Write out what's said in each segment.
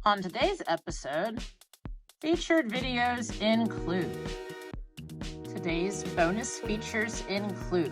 On today's episode, featured videos include. Today's bonus features include.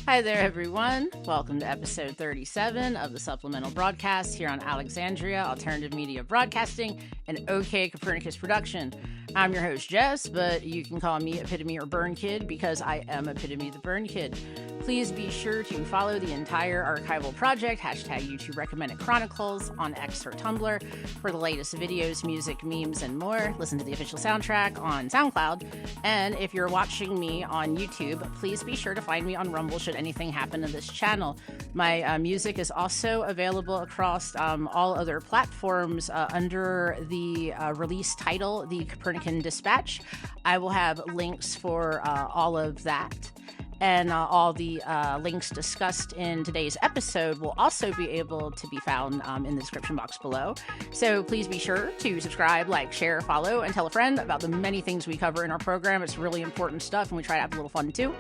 Hi there, everyone. Welcome to episode 37 of the supplemental broadcast here on Alexandria Alternative Media Broadcasting, an OK Copernicus production. I'm your host, Jess, but you can call me Epitome or Burn Kid because I am Epitome the Burn Kid. Please be sure to follow the entire archival project, hashtag YouTube Recommended Chronicles, on X or Tumblr for the latest videos, music, memes, and more. Listen to the official soundtrack on SoundCloud. And if you're watching me on YouTube, please be sure to find me on Rumble should anything happen to this channel. My music is also available across all other platforms under the release title, The Copernican Dispatch. I will have links for all of that. And all the links discussed in today's episode will also be able to be found in the description box below. So please be sure to subscribe, like, share, follow, and tell a friend about the many things we cover in our program. It's really important stuff, and we try to have a little fun too.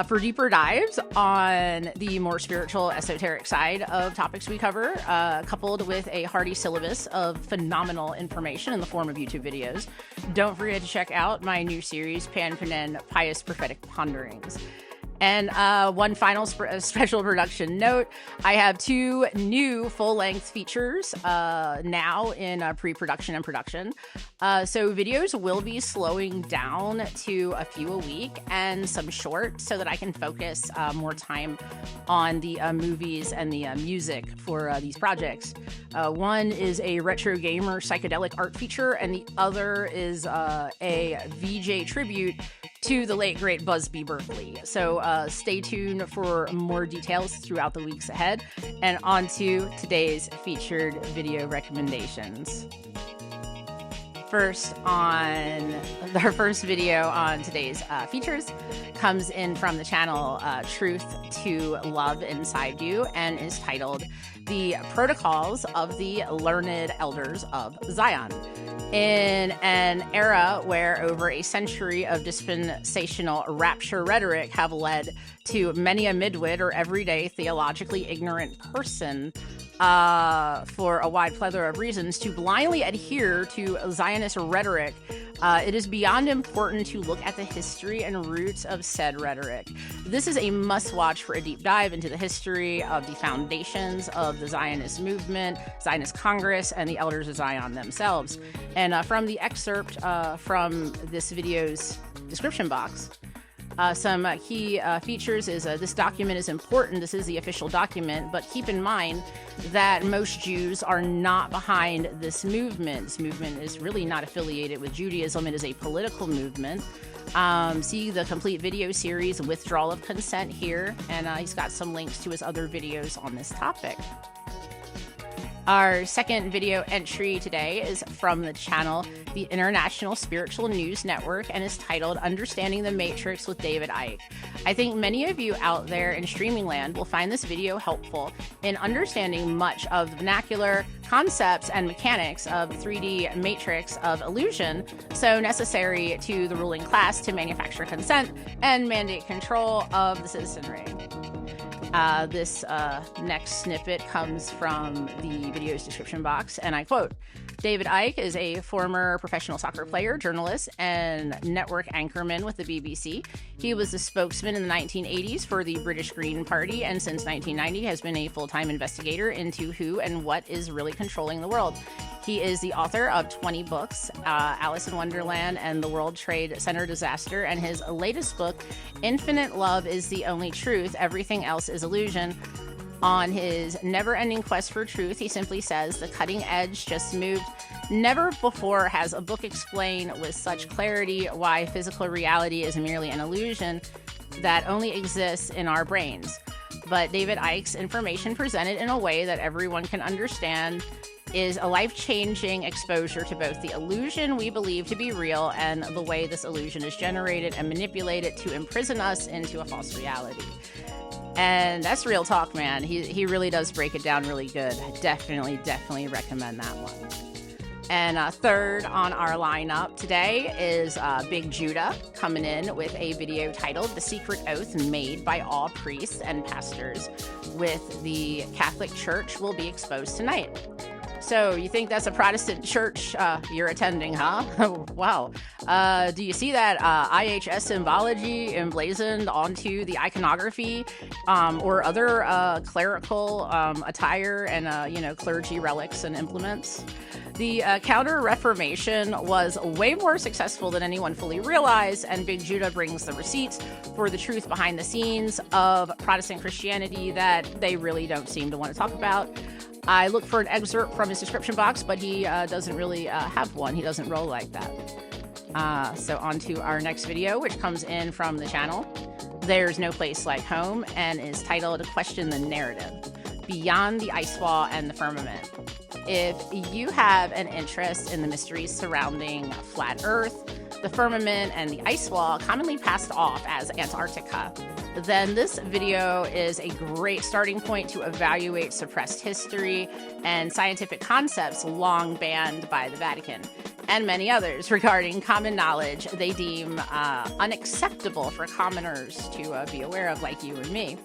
For deeper dives on the more spiritual, esoteric side of topics we cover, coupled with a hearty syllabus of phenomenal information in the form of YouTube videos, don't forget to check out my new series, Pan Pious Prophetic Ponderings. And one final special production note, I have two new full-length features now in pre-production and production. So videos will be slowing down to a few a week and some short so that I can focus more time on the movies and the music for these projects. One is a retro gamer psychedelic art feature, and the other is a VJ tribute to the late, great Busby Berkeley. So stay tuned for more details throughout the weeks ahead. And on to today's featured video recommendations. Our first video on today's features comes in from the channel Truth to Love Inside You and is titled The Protocols of the Learned Elders of Zion. In an era where over a century of dispensational rapture rhetoric have led to many a midwit or everyday theologically ignorant person for a wide plethora of reasons to blindly adhere to Zionist rhetoric, it is beyond important to look at the history and roots of said rhetoric. This is a must-watch for a deep dive into the history of the foundations of the Zionist movement, Zionist Congress, and the Elders of Zion themselves. And from the excerpt from this video's description box, some key features is this document is important. This is the official document, but keep in mind that most Jews are not behind this movement. This movement is really not affiliated with Judaism. It is a political movement. See the complete video series, Withdrawal of Consent, here, and he's got some links to his other videos on this topic. Our second video entry today is from the channel, the International Spiritual News Network, and is titled Understanding the Matrix with David Icke. I think many of you out there in streaming land will find this video helpful in understanding much of the vernacular, concepts, and mechanics of the 3D matrix of illusion, so necessary to the ruling class to manufacture consent and mandate control of the citizenry. This next snippet comes from the video's description box, and I quote, David Icke is a former professional soccer player, journalist, and network anchorman with the BBC. He was the spokesman in the 1980s for the British Green Party, and since 1990 has been a full-time investigator into who and what is really controlling the world. He is the author of 20 books, Alice in Wonderland and the World Trade Center Disaster, and his latest book, Infinite Love is the Only Truth, Everything Else is Illusion. On his never-ending quest for truth, he simply says, the cutting edge just moved. Never before has a book explained with such clarity why physical reality is merely an illusion that only exists in our brains. But David Icke's information presented in a way that everyone can understand is a life-changing exposure to both the illusion we believe to be real and the way this illusion is generated and manipulated to imprison us into a false reality. And that's real talk, man. He really does break it down really good. I definitely recommend that one. And third on our lineup today is Big Judah coming in with a video titled The Secret Oath Made by All Priests and Pastors with the Catholic Church Will Be Exposed Tonight. So you think that's a Protestant church you're attending, huh? Wow. Do you see that IHS symbology emblazoned onto the iconography or other clerical attire and, clergy relics and implements? The Counter-Reformation was way more successful than anyone fully realized, and Big Judah brings the receipts for the truth behind the scenes of Protestant Christianity that they really don't seem to want to talk about. I looked for an excerpt from his description box, but he doesn't really have one. He doesn't roll like that. So on to our next video, which comes in from the channel. There's No Place Like Home, and is titled Question the Narrative, Beyond the Ice Wall and the Firmament. If you have an interest in the mysteries surrounding flat Earth, the firmament, and the ice wall, commonly passed off as Antarctica, then this video is a great starting point to evaluate suppressed history and scientific concepts long banned by the Vatican, and many others regarding common knowledge they deem unacceptable for commoners to be aware of, like you and me.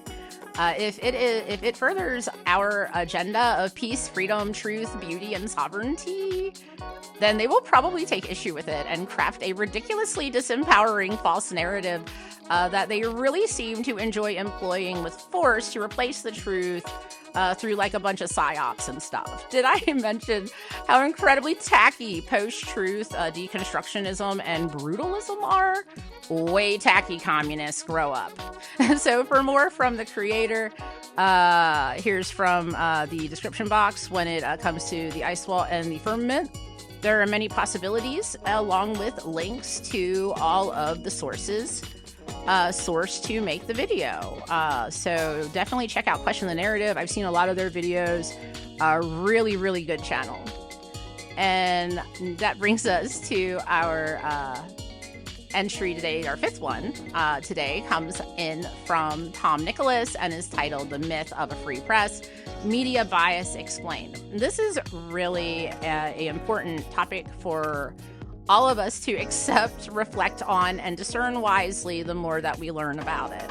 If it furthers our agenda of peace, freedom, truth, beauty, and sovereignty, then they will probably take issue with it and craft a ridiculously disempowering false narrative that they really seem to enjoy employing with force to replace the truth through like a bunch of psyops and stuff. Did I mention how incredibly tacky post-truth deconstructionism and brutalism are? Way tacky communists, grow up. So for more from the creator, here's from the description box when it comes to the ice wall and the firmament. There are many possibilities, along with links to all of the sources sourced to make the video. So definitely check out Question the Narrative. I've seen a lot of their videos. Really, really good channel. And that brings us to our entry today. Our fifth one today comes in from Tom Nicholas and is titled The Myth of a Free Press, Media Bias Explained. This is really an important topic for all of us to accept, reflect on, and discern wisely the more that we learn about it.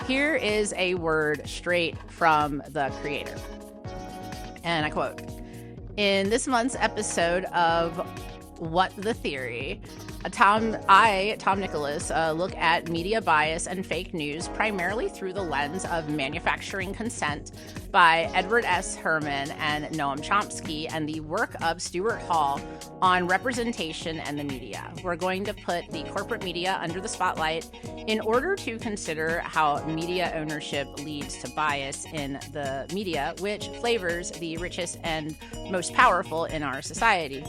Here is a word straight from the creator. And I quote, "In this month's episode of What the Theory, Tom Nicholas, look at media bias and fake news primarily through the lens of Manufacturing Consent by Edward S. Herman and Noam Chomsky and the work of Stuart Hall on representation and the media. We're going to put the corporate media under the spotlight in order to consider how media ownership leads to bias in the media, which flavors the richest and most powerful in our society.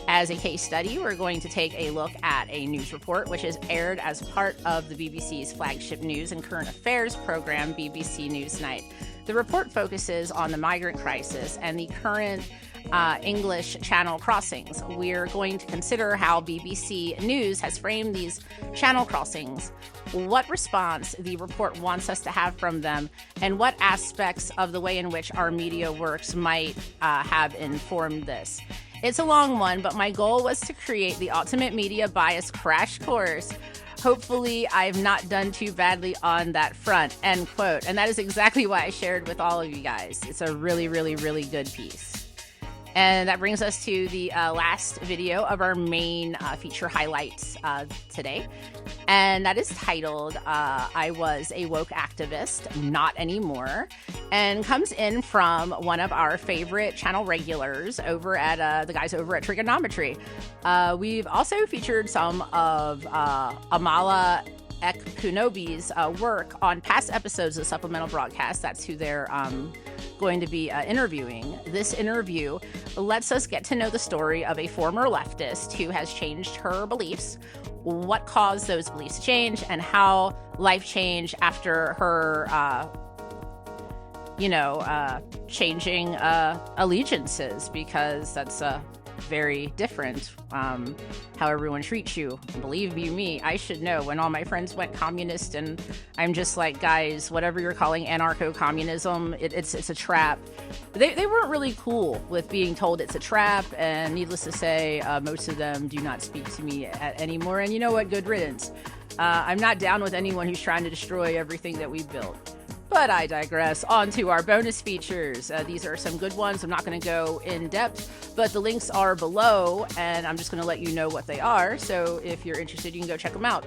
As a case study, we're going to take a look at a news report which is aired as part of the BBC's flagship news and current affairs program, BBC Newsnight. The report focuses on the migrant crisis and the current English Channel crossings. We're going to consider how BBC News has framed these channel crossings, what response the report wants us to have from them, and what aspects of the way in which our media works might have informed this. It's a long one, but my goal was to create the ultimate media bias crash course. Hopefully, I've not done too badly on that front," end quote. And that is exactly why I shared with all of you guys. It's a really, really, really good piece. And that brings us to the last video of our main feature highlights today. And that is titled, I Was a Woke Activist, Not Anymore, and comes in from one of our favorite channel regulars over at the guys over at Trigonometry. We've also featured some of Amala Ekpunobi's work on past episodes of Supplemental Broadcast. That's who they're going to be interviewing. This interview lets us get to know the story of a former leftist who has changed her beliefs, what caused those beliefs to change, and how life changed after her, changing allegiances, because that's very different, how everyone treats you. Believe you me, I should know. When all my friends went communist, and I'm just like, guys, whatever you're calling anarcho-communism, it's a trap. They weren't really cool with being told it's a trap, and needless to say, most of them do not speak to me anymore. And you know what? Good riddance. I'm not down with anyone who's trying to destroy everything that we've built. But I digress. On to our bonus features. These are some good ones. I'm not going to go in depth, but the links are below, and I'm just going to let you know what they are. So if you're interested, you can go check them out.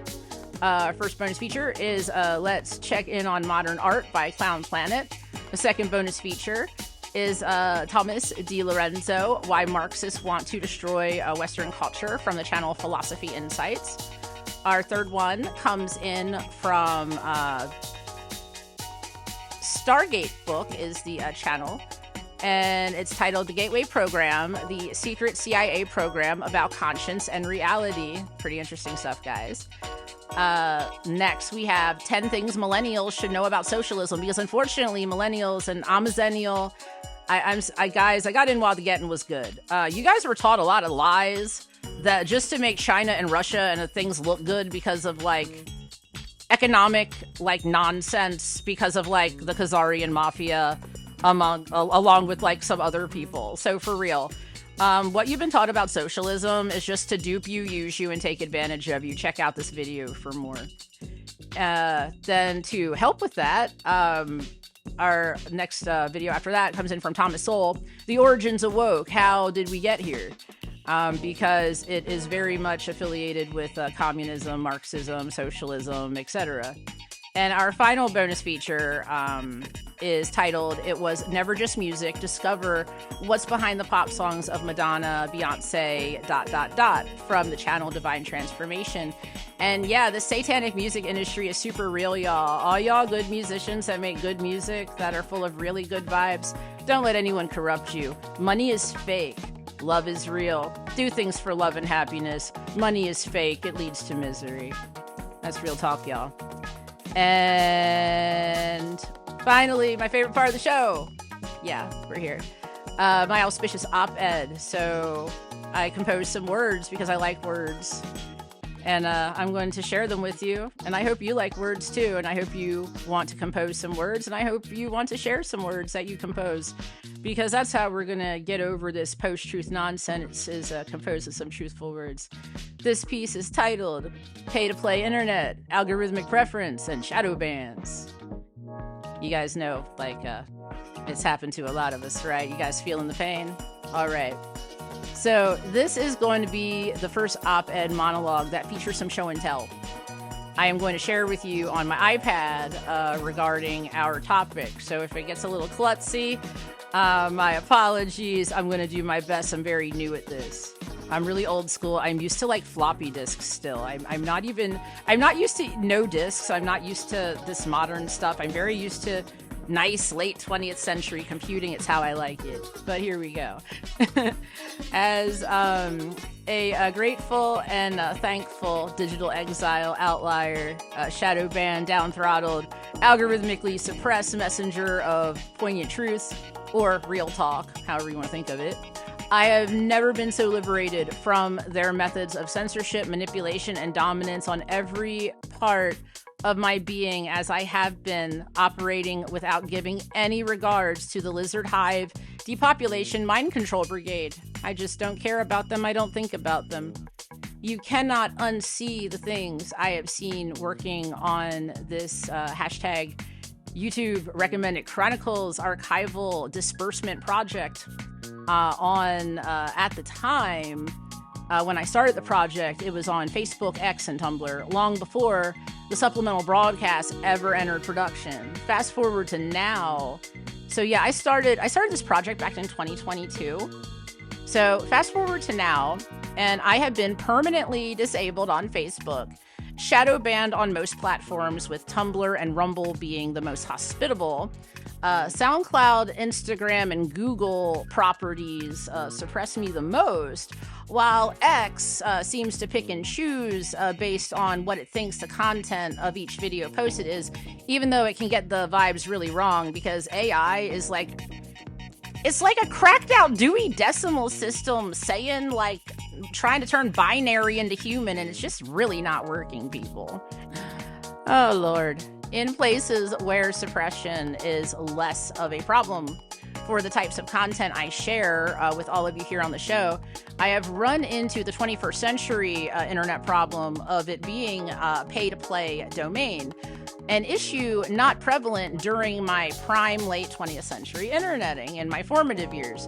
First bonus feature is Let's Check In on Modern Art by Clown Planet. The second bonus feature is Thomas Di Lorenzo, Why Marxists Want to Destroy Western Culture, from the channel Philosophy Insights. Our third one comes in from Stargate Book is the channel, and it's titled The Gateway Program, the secret CIA program about conscience and reality. Pretty interesting stuff, guys. Next, we have 10 things millennials should know about socialism, because unfortunately, millennials, and I'm a zennial, guys, I got in while the getting was good. You guys were taught a lot of lies that just to make China and Russia and things look good because of, like, economic, like, nonsense, because of, like, the Khazarian mafia, along with, like, some other people. So for real, what you've been taught about socialism is just to dupe you, use you, and take advantage of you. Check out this video for more. Then to help with that, our next video after that comes in from Thomas Sowell, The Origins of Woke, How Did We Get Here? Because it is very much affiliated with communism, Marxism, socialism, etc. And our final bonus feature is titled, It Was Never Just Music, Discover What's Behind the Pop Songs of Madonna, Beyonce, ... from the channel Divine Transformation. And yeah, the satanic music industry is super real, y'all. All y'all good musicians that make good music, that are full of really good vibes, don't let anyone corrupt you. Money is fake. Love is real. Do things for love and happiness. Money is fake. It leads to misery. That's real talk, y'all. And finally, my favorite part of the show. Yeah, we're here. My Auspicious Op-Ed. So I composed some words because I like words. And I'm going to share them with you. And I hope you like words too. And I hope you want to compose some words. And I hope you want to share some words that you compose. Because that's how we're going to get over this post-truth nonsense, is composed of some truthful words. This piece is titled Pay-to-Play Internet, Algorithmic Preference, and Shadow Bans. You guys know, like, it's happened to a lot of us, right? You guys feeling the pain? All right. So this is going to be the first op-ed monologue that features some show and tell. I am going to share with you on my iPad regarding our topic. So if it gets a little klutzy, my apologies. I'm going to do my best. I'm very new at this. I'm really old school. I'm used to, like, floppy disks still. I'm not used to no disks. I'm not used to this modern stuff. I'm very used to nice late 20th century computing. It's how I like it. But here we go. As a grateful and thankful digital exile, outlier, shadow banned, down-throttled, algorithmically suppressed messenger of poignant truth, or real talk, however you want to think of it, I have never been so liberated from their methods of censorship, manipulation, and dominance on every part of my being as I have been operating without giving any regards to the lizard hive, depopulation, mind control brigade. I just don't care about them. I don't think about them. You cannot unsee the things I have seen working on this hashtag YouTube recommended chronicles archival disbursement project at the time. When I started the project, it was on Facebook, X, and Tumblr, long before the supplemental broadcast ever entered production. Fast forward to now. So yeah, I started this project back in 2022. So fast forward to now, and I have been permanently disabled on Facebook, shadow banned on most platforms, with Tumblr and Rumble being the most hospitable. SoundCloud, Instagram, and Google properties suppress me the most, while X seems to pick and choose based on what it thinks the content of each video posted is, even though it can get the vibes really wrong, because AI is like It's like a cracked out Dewey Decimal System saying, like, trying to turn binary into human, and it's just really not working, people. Oh, Lord. In places where suppression is less of a problem for the types of content I share with all of you here on the show, I have run into the 21st century internet problem of it being a pay-to-play domain, an issue not prevalent during my prime late 20th century interneting in my formative years.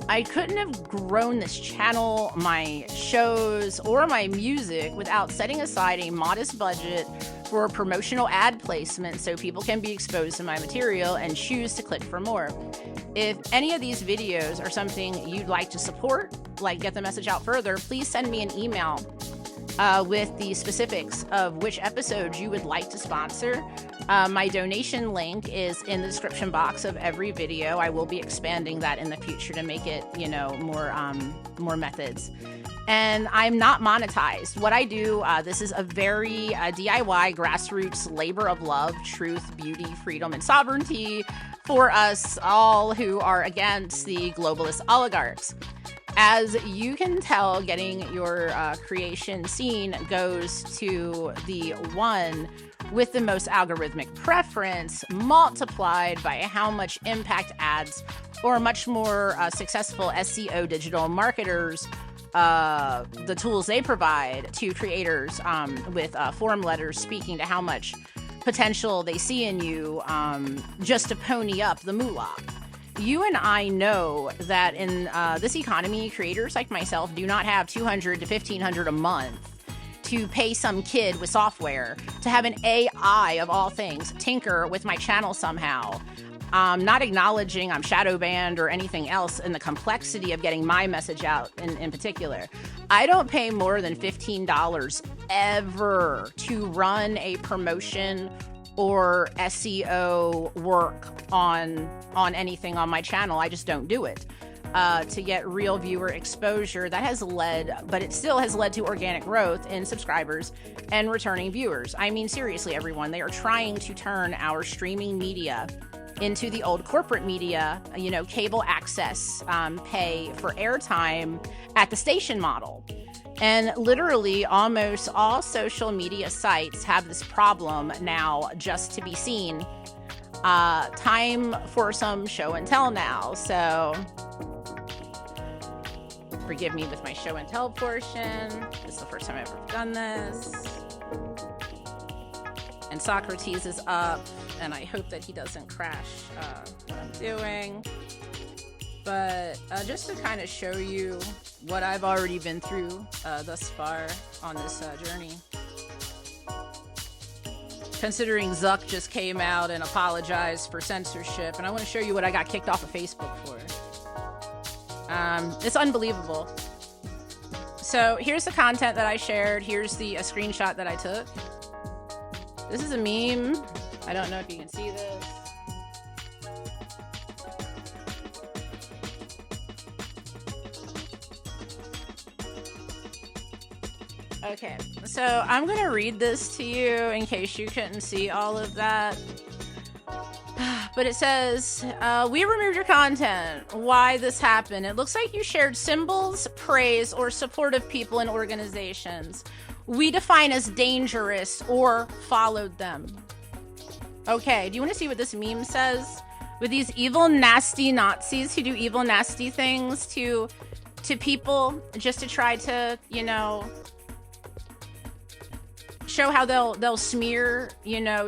I couldn't have grown this channel, my shows, or my music without setting aside a modest budget for promotional ad placement so people can be exposed to my material and choose to click for more. If any of these videos are something you'd like to support, like get the message out further, please send me an email with the specifics of which episodes you would like to sponsor. My donation link is in the description box of every video. I will be expanding that in the future to make it, more methods. And I'm not monetized. What I do, this is a very DIY, grassroots labor of love, truth, beauty, freedom, and sovereignty for us all who are against the globalist oligarchs. As you can tell, getting your creation seen goes to the one with the most algorithmic preference multiplied by how much impact ads or much more successful SEO digital marketers, the tools they provide to creators with form letters speaking to how much potential they see in you just to pony up the moolah. You and I know that in this economy, creators like myself do not have $200 to $1,500 a month to pay some kid with software to have an AI of all things tinker with my channel somehow. Not acknowledging I'm shadow banned or anything else in the complexity of getting my message out in particular. I don't pay more than $15 ever to run a promotion or SEO work on anything on my channel. I just don't do it. To get real viewer exposure, that has led, but it still has led to organic growth in subscribers and returning viewers. I mean, seriously, everyone, they are trying to turn our streaming media into the old corporate media, cable access, pay for airtime at the station model. And literally almost all social media sites have this problem now just to be seen. Time for some show and tell now. So forgive me with my show and tell portion. This is the first time I've ever done this. And Socrates is up, and I hope that he doesn't crash what I'm doing. But just to kind of show you what I've already been through thus far on this journey. Considering Zuck just came out and apologized for censorship, and I want to show you what I got kicked off of Facebook for. It's unbelievable. So here's the content that I shared. Here's the screenshot that I took. This is a meme. I don't know if you can see this. Okay, so I'm going to read this to you in case you couldn't see all of that. But it says, we removed your content. Why this happened? It looks like you shared symbols, praise, or support of people and organizations we define as dangerous or followed them. Okay, do you want to see what this meme says? With these evil, nasty Nazis who do evil, nasty things to people just to try to, show how they'll smear,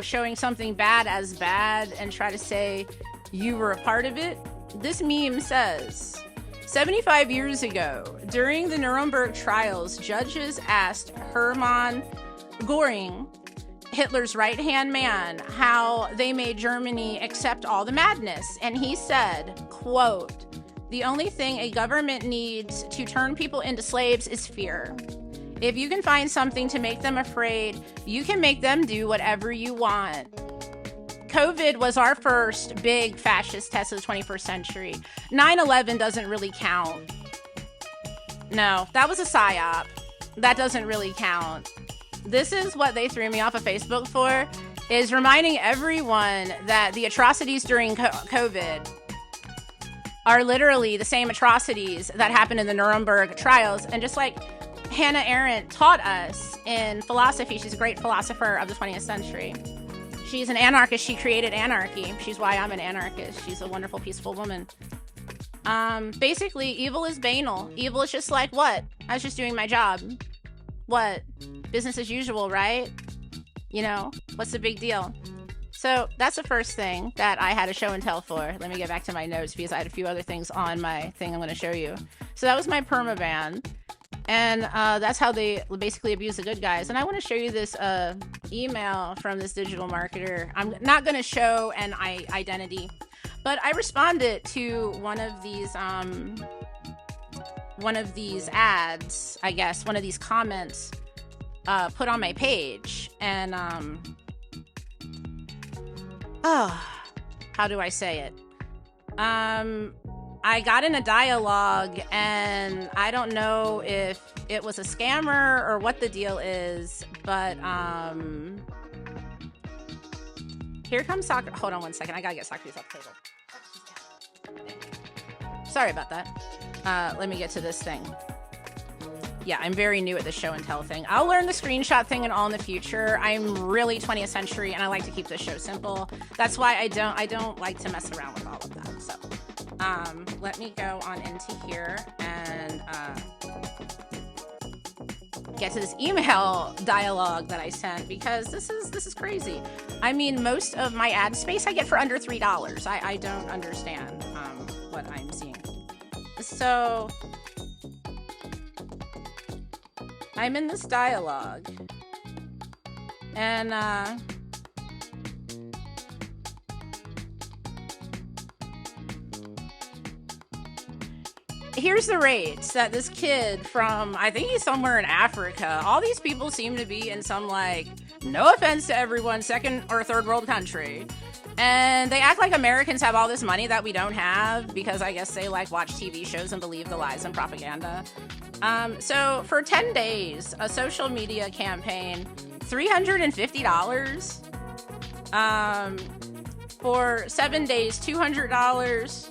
showing something bad as bad and try to say you were a part of it. This meme says, 75 years ago, during the Nuremberg trials, judges asked Hermann Göring, Hitler's right-hand man, how they made Germany accept all the madness. And he said, quote, "The only thing a government needs to turn people into slaves is fear. If you can find something to make them afraid, you can make them do whatever you want." COVID was our first big fascist test of the 21st century. 9/11 doesn't really count. No, that was a psyop. That doesn't really count. This is what they threw me off of Facebook for, is reminding everyone that the atrocities during COVID are literally the same atrocities that happened in the Nuremberg trials. And just like Hannah Arendt taught us in philosophy, she's a great philosopher of the 20th century. She's an anarchist. She created anarchy. She's why I'm an anarchist. She's a wonderful, peaceful woman. Basically, evil is banal. Evil is just like, what? I was just doing my job. What? Business as usual, right? You know, what's the big deal? So that's the first thing that I had a show and tell for. Let me get back to my notes because I had a few other things on my thing I'm going to show you. So that was my permaban. And that's how they basically abuse the good guys. And I want to show you this email from this digital marketer. I'm not going to show an identity, but I responded to one of these ads, I guess, one of these comments put on my page. And how do I say it? I got in a dialogue, and I don't know if it was a scammer or what the deal is, but here comes Socrates. Hold on one second. I gotta get Socrates off the table. Sorry about that. Let me get to this thing. Yeah, I'm very new at the show and tell thing. I'll learn the screenshot thing and all in the future. I'm really 20th century, and I like to keep this show simple. That's why I don't like to mess around with all of that. So, let me go on into here and get to this email dialogue that I sent, because this is crazy. I mean, most of my ad space I get for under $3. I don't understand what I'm seeing. So I'm in this dialogue, and here's the rates that this kid from, I think he's somewhere in Africa. All these people seem to be in some, like, no offense to everyone, second or third world country. And they act like Americans have all this money that we don't have, because I guess they like watch TV shows and believe the lies and propaganda. So for 10 days, a social media campaign, $350. For 7 days, $200.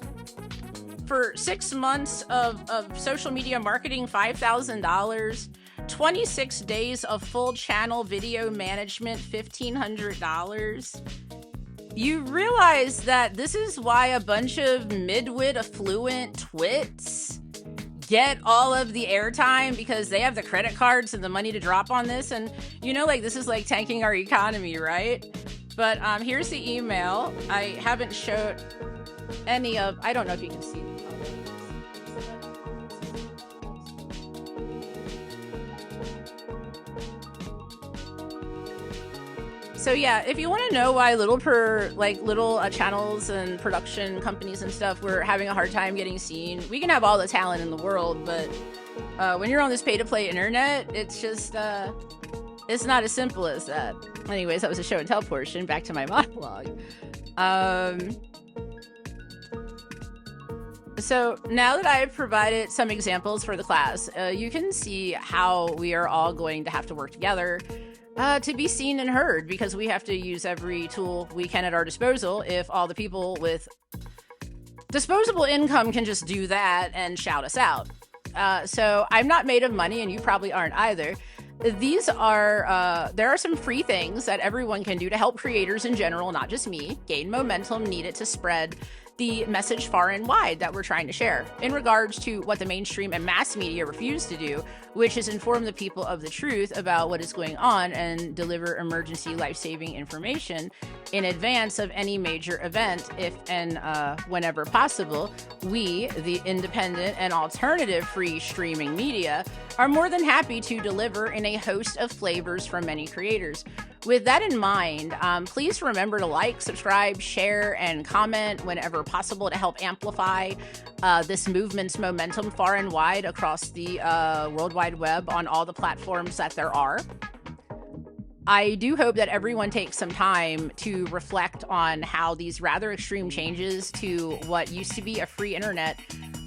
For 6 months of social media marketing, $5,000. 26 days of full channel video management, $1,500. You realize that this is why a bunch of midwit affluent twits get all of the airtime, because they have the credit cards and the money to drop on this. And, you know, like, this is like tanking our economy, right? But here's the email. I haven't showed any of, I don't know if you can see. So yeah, if you want to know why little channels and production companies and stuff were having a hard time getting seen, we can have all the talent in the world, but when you're on this pay-to-play internet, it's just it's not as simple as that. Anyways, that was a show and tell portion. Back to my monologue. So now that I've provided some examples for the class, you can see how we are all going to have to work together to be seen and heard, because we have to use every tool we can at our disposal. If all the people with disposable income can just do that and shout us out. So I'm not made of money, and you probably aren't either. These are, there are some free things that everyone can do to help creators in general, not just me, gain momentum needed to spread the message far and wide that we're trying to share in regards to what the mainstream and mass media refuse to do, which is inform the people of the truth about what is going on and deliver emergency life-saving information in advance of any major event, if and whenever possible. We, the independent and alternative free streaming media, are more than happy to deliver in a host of flavors from many creators. With that in mind, please remember to like, subscribe, share, and comment whenever possible to help amplify this movement's momentum far and wide across the World Wide Web on all the platforms that there are. I do hope that everyone takes some time to reflect on how these rather extreme changes to what used to be a free internet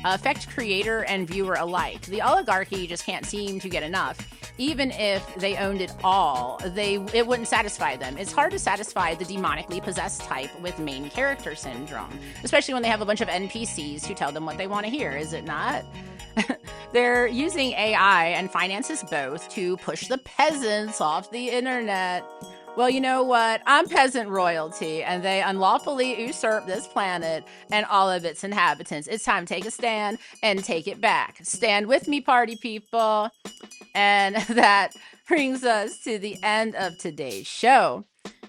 affect creator and viewer alike. The oligarchy just can't seem to get enough. Even if they owned it all, it wouldn't satisfy them. It's hard to satisfy the demonically possessed type with main character syndrome, especially when they have a bunch of NPCs who tell them what they want to hear, is it not? They're using AI and finances both to push the peasants off the internet. Well, you know what? I'm peasant royalty, and they unlawfully usurp this planet and all of its inhabitants. It's time to take a stand and take it back. Stand with me, party people. And that brings us to the end of today's show.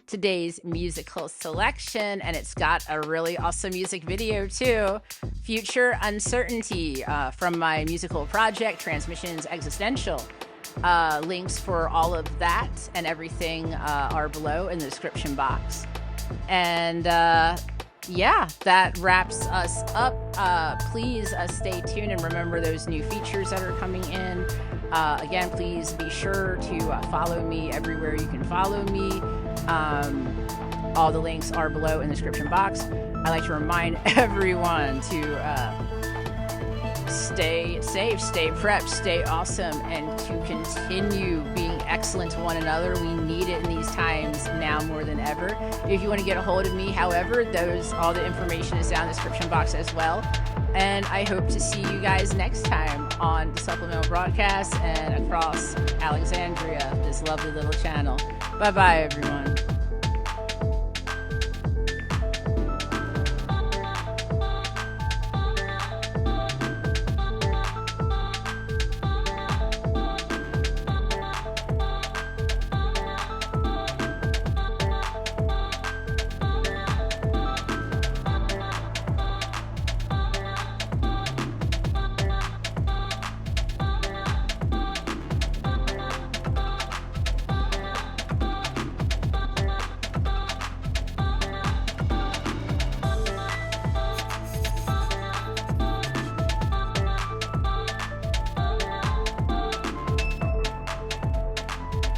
Today's musical selection, and it's got a really awesome music video too. Future Uncertainty from my musical project, Transmissions Existential. Links for all of that and everything are below in the description box. And yeah, that wraps us up. Please stay tuned and remember those new features that are coming in. Again, please be sure to follow me everywhere you can follow me. All the links are below in the description box. I like to remind everyone to stay safe, stay prepped, stay awesome, and to continue being excellent to one another. We need it in these times now more than ever. If you want to get a hold of me, however, all the information is down in the description box as well. And I hope to see you guys next time on the Supplemental Broadcast and across Alexandria, this lovely little channel. Bye-bye, everyone.